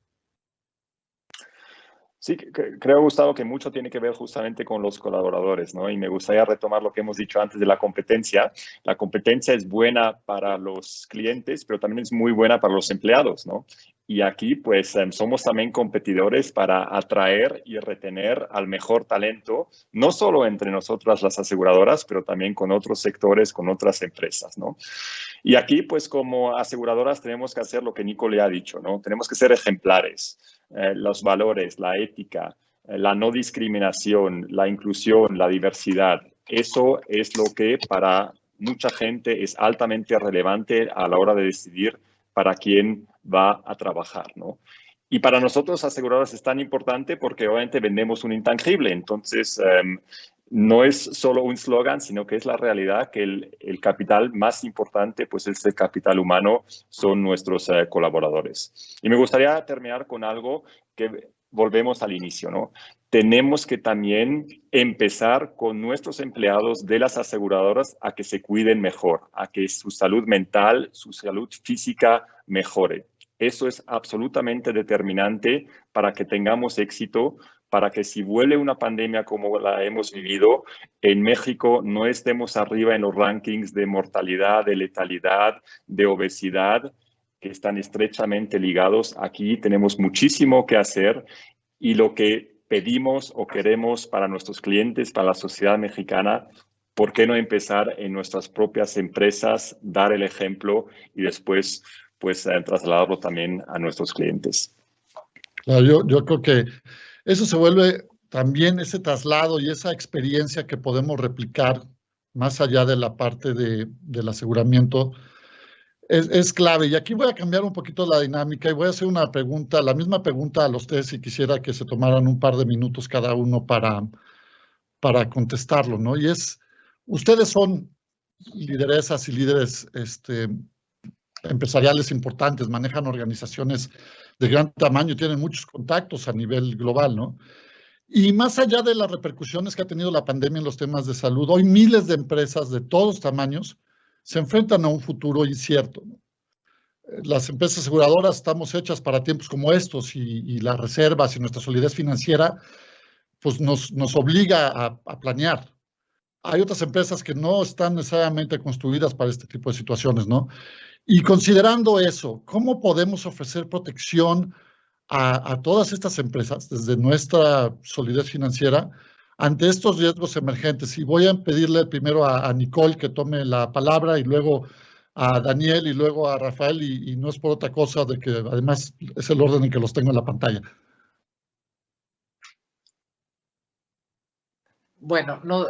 Sí, creo, Gustavo, que mucho tiene que ver justamente con los colaboradores, ¿no? Y me gustaría retomar lo que hemos dicho antes de la competencia. La competencia es buena para los clientes, pero también es muy buena para los empleados, ¿no? Y aquí, pues, somos también competidores para atraer y retener al mejor talento, no solo entre nosotras las aseguradoras, pero también con otros sectores, con otras empresas, ¿no? Y aquí, pues, como aseguradoras tenemos que hacer lo que Nico le ha dicho, ¿no? Tenemos que ser ejemplares. Los valores, la ética, la no discriminación, la inclusión, la diversidad. Eso es lo que para mucha gente es altamente relevante a la hora de decidir para quién va a trabajar, ¿no? Y para nosotros aseguradoras es tan importante porque obviamente vendemos un intangible. Entonces, no es solo un slogan, sino que es la realidad que el capital más importante, pues es el capital humano, son nuestros colaboradores. Y me gustaría terminar con algo que volvemos al inicio, ¿no? Tenemos que también empezar con nuestros empleados de las aseguradoras a que se cuiden mejor, a que su salud mental, su salud física mejore. Eso es absolutamente determinante para que tengamos éxito, para que si vuelve una pandemia como la hemos vivido, en México no estemos arriba en los rankings de mortalidad, de letalidad, de obesidad, que están estrechamente ligados. Aquí tenemos muchísimo que hacer y lo que pedimos o queremos para nuestros clientes, para la sociedad mexicana, ¿por qué no empezar en nuestras propias empresas, dar el ejemplo y después pues trasladarlo también a nuestros clientes? Claro, yo creo que eso se vuelve también ese traslado y esa experiencia que podemos replicar más allá de la parte del aseguramiento es clave. Y aquí voy a cambiar un poquito la dinámica y voy a hacer una pregunta, la misma pregunta a los tres y quisiera que se tomaran un par de minutos cada uno para contestarlo, ¿no? Y es, ustedes son lideresas y líderes empresariales importantes, manejan organizaciones de gran tamaño, tienen muchos contactos a nivel global, ¿no? Y más allá de las repercusiones que ha tenido la pandemia en los temas de salud, hoy miles de empresas de todos tamaños se enfrentan a un futuro incierto, ¿no? Las empresas aseguradoras estamos hechas para tiempos como estos y las reservas y nuestra solidez financiera pues nos obliga a planear. Hay otras empresas que no están necesariamente construidas para este tipo de situaciones, ¿no? Y considerando eso, ¿cómo podemos ofrecer protección a todas estas empresas desde nuestra solidez financiera ante estos riesgos emergentes? Y voy a pedirle primero a Nicole que tome la palabra y luego a Daniel y luego a Rafael y no es por otra cosa de que además es el orden en que los tengo en la pantalla. Bueno, no,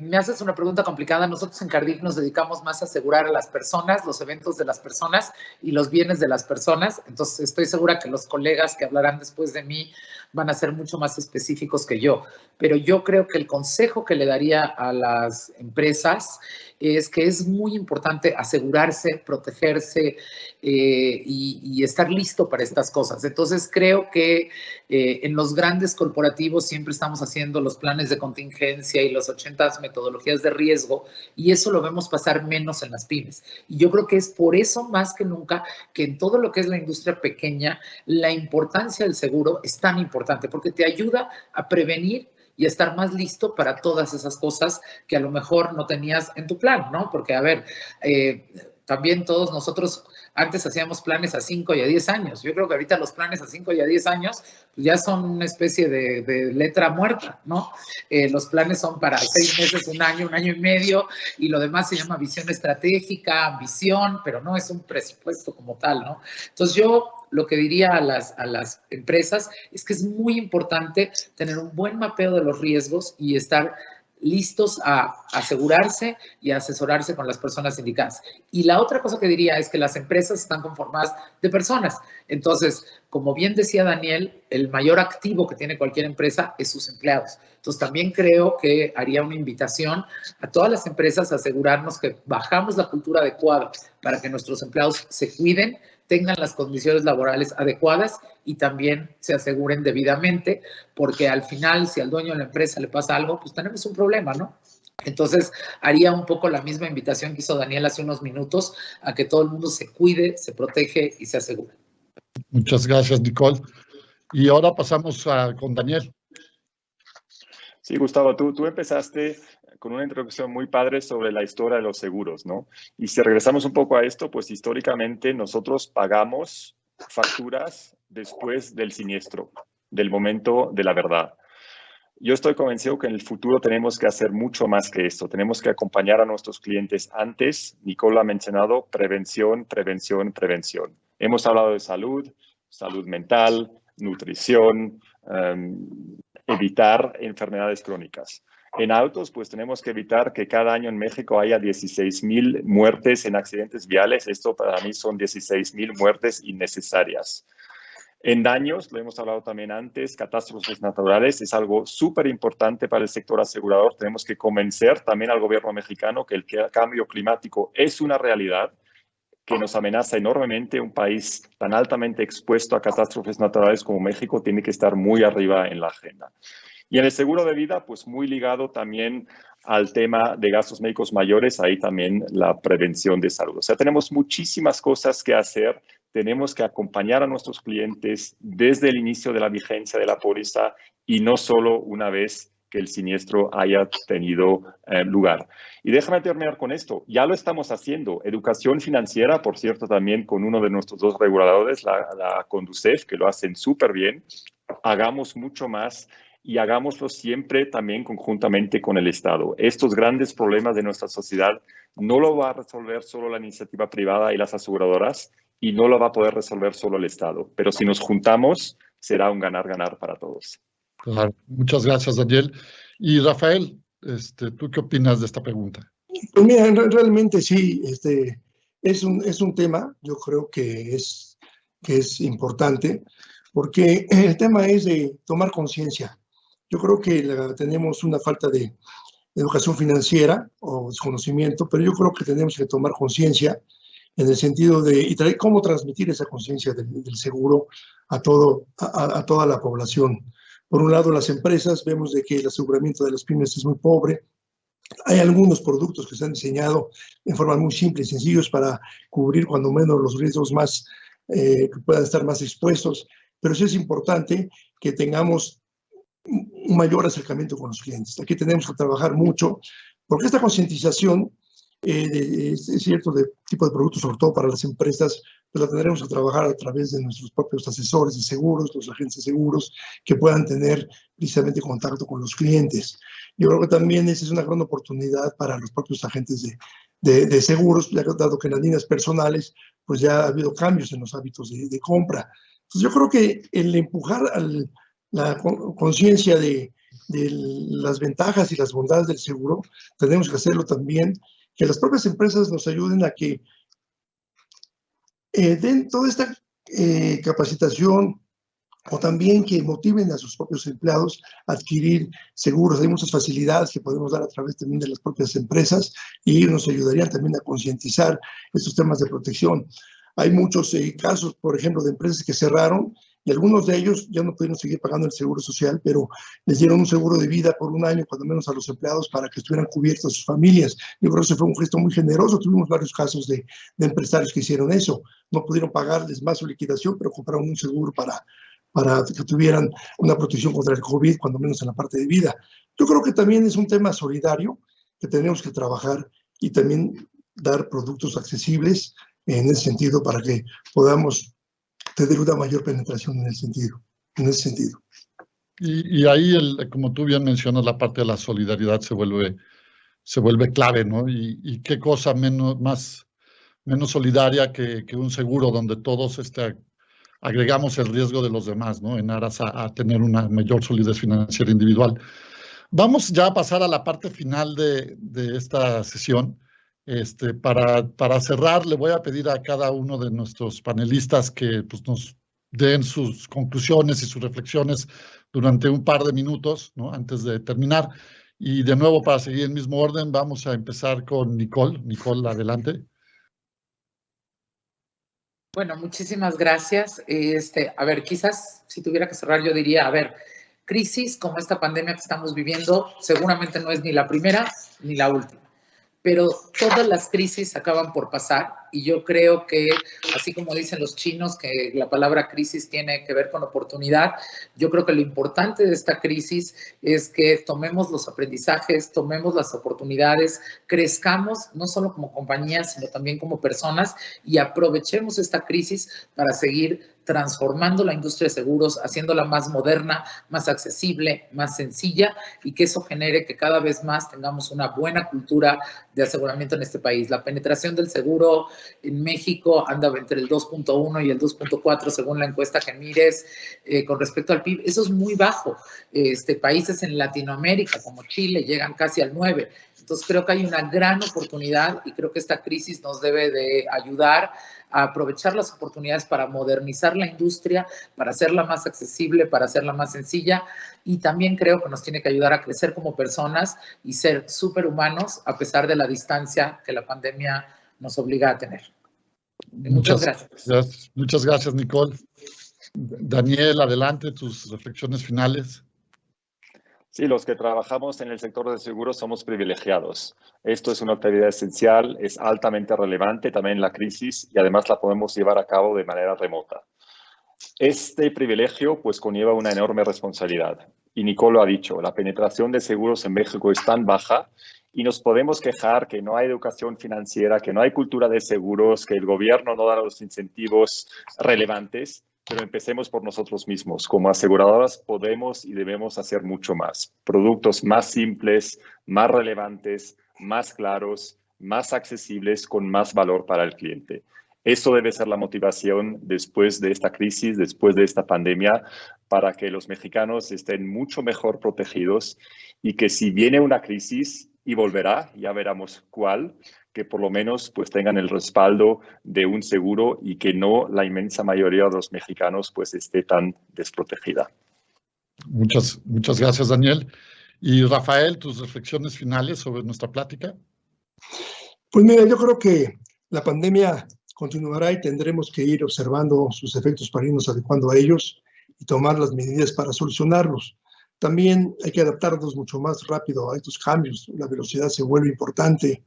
me haces una pregunta complicada. Nosotros en Cardiff nos dedicamos más a asegurar a las personas, los eventos de las personas y los bienes de las personas. Entonces, estoy segura que los colegas que hablarán después de mí van a ser mucho más específicos que yo. Pero yo creo que el consejo que le daría a las empresas es que es muy importante asegurarse, protegerse y estar listo para estas cosas. Entonces, creo que en los grandes corporativos siempre estamos haciendo los planes de contingencia y las 80 metodologías de riesgo y eso lo vemos pasar menos en las pymes. Y yo creo que es por eso más que nunca que en todo lo que es la industria pequeña, la importancia del seguro es tan importante porque te ayuda a prevenir y estar más listo para todas esas cosas que a lo mejor no tenías en tu plan, ¿no? Porque, a ver, también todos nosotros antes hacíamos planes a 5 y a 10 años. Yo creo que ahorita los planes a 5 y a 10 años pues ya son una especie de letra muerta, ¿no? Los planes son para 6 meses, un año y medio, y lo demás se llama visión estratégica, ambición, pero no es un presupuesto como tal, ¿no? Entonces yo lo que diría a las empresas es que es muy importante tener un buen mapeo de los riesgos y estar listos a asegurarse y a asesorarse con las personas indicadas. Y la otra cosa que diría es que las empresas están conformadas de personas. Entonces, como bien decía Daniel, el mayor activo que tiene cualquier empresa es sus empleados. Entonces, también creo que haría una invitación a todas las empresas a asegurarnos que bajamos la cultura adecuada para que nuestros empleados se cuiden, tengan las condiciones laborales adecuadas y también se aseguren debidamente, porque al final, si al dueño de la empresa le pasa algo, pues tenemos un problema, ¿no? Entonces, haría un poco la misma invitación que hizo Daniel hace unos minutos, a que todo el mundo se cuide, se protege y se asegure. Muchas gracias, Nicole. Y ahora pasamos con Daniel. Sí, Gustavo, tú empezaste con una introducción muy padre sobre la historia de los seguros, ¿no? Y si regresamos un poco a esto, pues históricamente nosotros pagamos facturas después del siniestro, del momento de la verdad. Yo estoy convencido que en el futuro tenemos que hacer mucho más que esto. Tenemos que acompañar a nuestros clientes antes. Nicole ha mencionado prevención, prevención, prevención. Hemos hablado de salud, salud mental, nutrición, evitar enfermedades crónicas. En autos, pues tenemos que evitar que cada año en México haya 16,000 muertes en accidentes viales. Esto para mí son 16,000 muertes innecesarias. En daños, lo hemos hablado también antes, catástrofes naturales, es algo súper importante para el sector asegurador. Tenemos que convencer también al gobierno mexicano que el cambio climático es una realidad que nos amenaza enormemente. Un país tan altamente expuesto a catástrofes naturales como México tiene que estar muy arriba en la agenda. Y en el seguro de vida, pues muy ligado también al tema de gastos médicos mayores, ahí también la prevención de salud. O sea, tenemos muchísimas cosas que hacer. Tenemos que acompañar a nuestros clientes desde el inicio de la vigencia de la póliza y no solo una vez que el siniestro haya tenido lugar. Y déjame terminar con esto. Ya lo estamos haciendo. Educación financiera, por cierto, también con uno de nuestros dos reguladores, la Conducef, que lo hacen súper bien. Hagamos mucho más y hagámoslo siempre también conjuntamente con el Estado. Estos grandes problemas de nuestra sociedad no lo va a resolver solo la iniciativa privada y las aseguradoras y no lo va a poder resolver solo el Estado. Pero si nos juntamos, será un ganar-ganar para todos. Claro. Muchas gracias, Daniel. Y Rafael, ¿tú qué opinas de esta pregunta? Pues mira, realmente sí, es un tema, yo creo que es importante, porque el tema es de tomar conciencia. Yo creo que tenemos una falta de educación financiera o desconocimiento, pero yo creo que tenemos que tomar conciencia en el sentido de cómo transmitir esa conciencia del seguro a toda la población. Por un lado, las empresas, vemos de que el aseguramiento de las pymes es muy pobre. Hay algunos productos que se han diseñado en forma muy simple y sencillos para cubrir cuando menos los riesgos más que puedan estar más expuestos, pero sí es importante que tengamos un mayor acercamiento con los clientes. Aquí tenemos que trabajar mucho, porque esta concientización, es cierto, de tipo de productos, sobre todo para las empresas, pues la tendremos que trabajar a través de nuestros propios asesores de seguros, los agentes de seguros, que puedan tener precisamente contacto con los clientes. Yo creo que también esa es una gran oportunidad para los propios agentes de seguros, dado que en las líneas personales pues ya ha habido cambios en los hábitos de compra. Entonces yo creo que el empujar la conciencia de las ventajas y las bondades del seguro, tenemos que hacerlo también, que las propias empresas nos ayuden a que den toda esta capacitación, o también que motiven a sus propios empleados a adquirir seguros. Hay muchas facilidades que podemos dar a través también de las propias empresas y ellos nos ayudarían también a concientizar estos temas de protección. Hay muchos casos, por ejemplo, de empresas que cerraron y algunos de ellos ya no pudieron seguir pagando el seguro social, pero les dieron un seguro de vida por un año, cuando menos a los empleados, para que estuvieran cubiertas sus familias. Yo creo que ese fue un gesto muy generoso. Tuvimos varios casos de empresarios que hicieron eso. No pudieron pagarles más su liquidación, pero compraron un seguro para para que tuvieran una protección contra el COVID, cuando menos en la parte de vida. Yo creo que también es un tema solidario que tenemos que trabajar y también dar productos accesibles en ese sentido para que podamos tener una mayor penetración en ese sentido. Y ahí, como tú bien mencionas, la parte de la solidaridad se vuelve clave, ¿no? Y qué cosa menos solidaria que un seguro donde todos agregamos el riesgo de los demás, ¿no? En aras a tener una mayor solidez financiera individual. Vamos ya a pasar a la parte final de esta sesión. Para cerrar, le voy a pedir a cada uno de nuestros panelistas que pues, nos den sus conclusiones y sus reflexiones durante un par de minutos, ¿no? Antes de terminar. Y de nuevo, para seguir el mismo orden, vamos a empezar con Nicole. Nicole, adelante. Bueno, muchísimas gracias. A ver, quizás si tuviera que cerrar, yo diría, a ver, crisis como esta pandemia que estamos viviendo seguramente no es ni la primera ni la última, pero todas las crisis acaban por pasar y yo creo que, así como dicen los chinos, que la palabra crisis tiene que ver con oportunidad, yo creo que lo importante de esta crisis es que tomemos los aprendizajes, tomemos las oportunidades, crezcamos no solo como compañías, sino también como personas y aprovechemos esta crisis para seguir transformando la industria de seguros, haciéndola más moderna, más accesible, más sencilla y que eso genere que cada vez más tengamos una buena cultura de aseguramiento en este país. La penetración del seguro en México anda entre el 2.1 y el 2.4 según la encuesta que mires con respecto al PIB. Eso es muy bajo. Países en Latinoamérica como Chile llegan casi al 9. Entonces creo que hay una gran oportunidad y creo que esta crisis nos debe de ayudar a aprovechar las oportunidades para modernizar la industria, para hacerla más accesible, para hacerla más sencilla y también creo que nos tiene que ayudar a crecer como personas y ser superhumanos a pesar de la distancia que la pandemia nos obliga a tener. Muchas gracias. Muchas gracias, Nicole. Daniel, adelante, tus reflexiones finales. Sí, los que trabajamos en el sector de seguros somos privilegiados. Esto es una actividad esencial, es altamente relevante también en la crisis y además la podemos llevar a cabo de manera remota. Este privilegio pues conlleva una enorme responsabilidad. Y Nicole lo ha dicho, la penetración de seguros en México es tan baja y nos podemos quejar que no hay educación financiera, que no hay cultura de seguros, que el gobierno no da los incentivos relevantes. Pero empecemos por nosotros mismos. Como aseguradoras podemos y debemos hacer mucho más. Productos más simples, más relevantes, más claros, más accesibles, con más valor para el cliente. Eso debe ser la motivación después de esta crisis, después de esta pandemia, para que los mexicanos estén mucho mejor protegidos y que si viene una crisis, y volverá, ya veremos cuál, que por lo menos pues tengan el respaldo de un seguro y que no la inmensa mayoría de los mexicanos pues esté tan desprotegida. Muchas gracias, Daniel. Y Rafael, tus reflexiones finales sobre nuestra plática. Pues mira, yo creo que la pandemia continuará y tendremos que ir observando sus efectos para irnos adecuando a ellos y tomar las medidas para solucionarlos. También hay que adaptarnos mucho más rápido a estos cambios. La velocidad se vuelve importante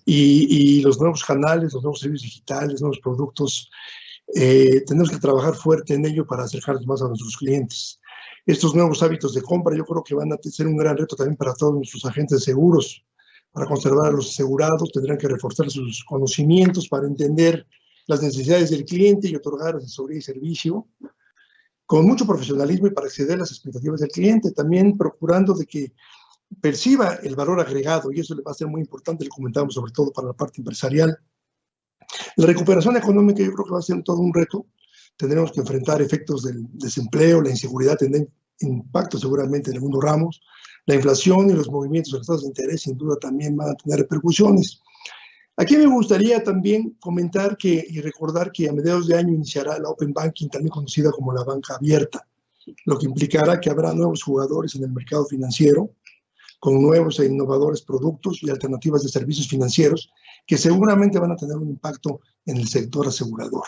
y los nuevos canales, los nuevos servicios digitales, nuevos productos, tenemos que trabajar fuerte en ello para acercarnos más a nuestros clientes. Estos nuevos hábitos de compra yo creo que van a ser un gran reto también para todos nuestros agentes de seguros. Para conservar a los asegurados tendrán que reforzar sus conocimientos para entender las necesidades del cliente y otorgar asesoría y servicio con mucho profesionalismo y para acceder a las expectativas del cliente, también procurando de que perciba el valor agregado, y eso le va a ser muy importante, le comentamos sobre todo para la parte empresarial. La recuperación económica yo creo que va a ser todo un reto, tendremos que enfrentar efectos del desempleo, la inseguridad tendrá impacto seguramente en algunos ramos, la inflación y los movimientos de las tasas de interés sin duda también van a tener repercusiones. Aquí me gustaría también comentar y recordar que a mediados de año iniciará la Open Banking, también conocida como la banca abierta, lo que implicará que habrá nuevos jugadores en el mercado financiero, con nuevos e innovadores productos y alternativas de servicios financieros que seguramente van a tener un impacto en el sector asegurador.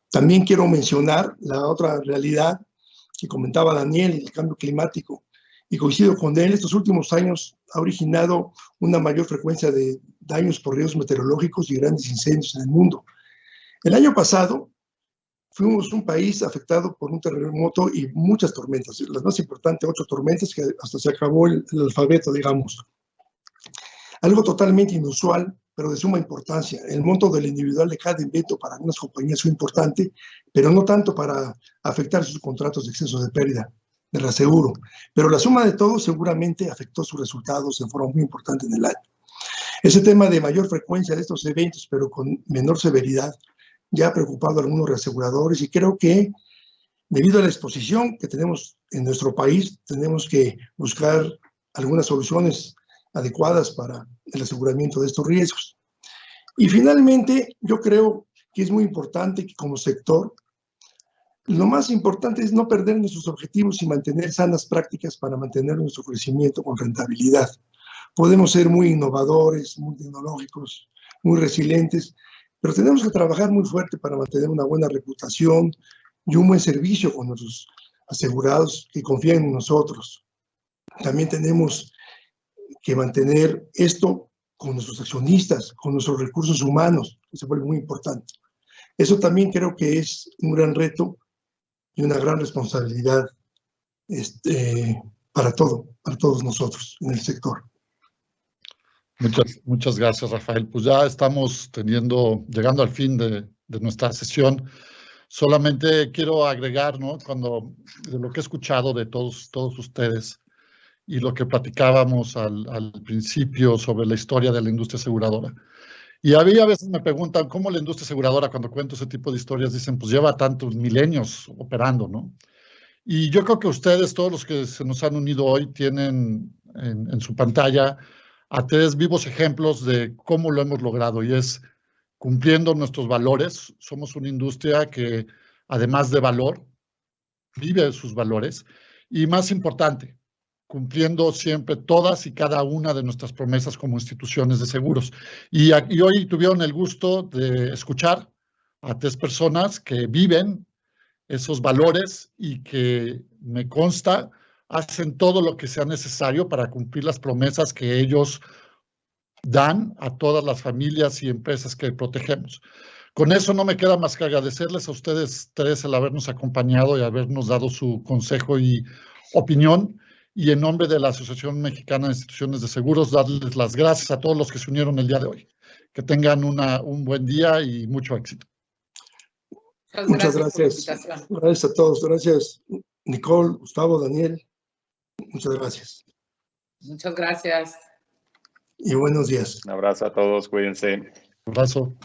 También quiero mencionar la otra realidad que comentaba Daniel, el cambio climático. Y coincido con él, estos últimos años ha originado una mayor frecuencia de daños por riesgos meteorológicos y grandes incendios en el mundo. El año pasado fuimos un país afectado por un terremoto y muchas tormentas. Las más importantes, 8 tormentas, que hasta se acabó el alfabeto, digamos. Algo totalmente inusual, pero de suma importancia. El monto del individual de cada evento para algunas compañías fue importante, pero no tanto para afectar sus contratos de exceso de pérdida, de reaseguro. Pero la suma de todo seguramente afectó sus resultados en forma muy importante en el año. Ese tema de mayor frecuencia de estos eventos, pero con menor severidad, ya ha preocupado a algunos reaseguradores y creo que debido a la exposición que tenemos en nuestro país, tenemos que buscar algunas soluciones adecuadas para el aseguramiento de estos riesgos. Y finalmente, yo creo que es muy importante que como sector, lo más importante es no perder nuestros objetivos y mantener sanas prácticas para mantener nuestro crecimiento con rentabilidad. Podemos ser muy innovadores, muy tecnológicos, muy resilientes, pero tenemos que trabajar muy fuerte para mantener una buena reputación y un buen servicio con nuestros asegurados que confían en nosotros. También tenemos que mantener esto con nuestros accionistas, con nuestros recursos humanos, que se vuelve muy importante. Eso también creo que es un gran reto y una gran responsabilidad para todos nosotros en el sector. Muchas gracias, Rafael. Pues ya estamos llegando al fin de nuestra sesión. Solamente quiero agregar, ¿no? De lo que he escuchado de todos ustedes y lo que platicábamos al principio sobre la historia de la industria aseguradora. Y a veces me preguntan cómo la industria aseguradora, cuando cuento ese tipo de historias, dicen, pues lleva tantos milenios operando, ¿no? Y yo creo que ustedes, todos los que se nos han unido hoy, tienen en su pantalla a 3 vivos ejemplos de cómo lo hemos logrado, y es cumpliendo nuestros valores. Somos una industria que, además de valor, vive sus valores, y más importante, cumpliendo siempre todas y cada una de nuestras promesas como instituciones de seguros. Y hoy tuvieron el gusto de escuchar a 3 personas que viven esos valores y que, me consta, hacen todo lo que sea necesario para cumplir las promesas que ellos dan a todas las familias y empresas que protegemos. Con eso no me queda más que agradecerles a ustedes 3 el habernos acompañado y habernos dado su consejo y opinión. Y en nombre de la Asociación Mexicana de Instituciones de Seguros, darles las gracias a todos los que se unieron el día de hoy. Que tengan un buen día y mucho éxito. Muchas gracias. Gracias a todos. Gracias, Nicole, Gustavo, Daniel. Muchas gracias. Muchas gracias. Y buenos días. Un abrazo a todos, cuídense. Un abrazo.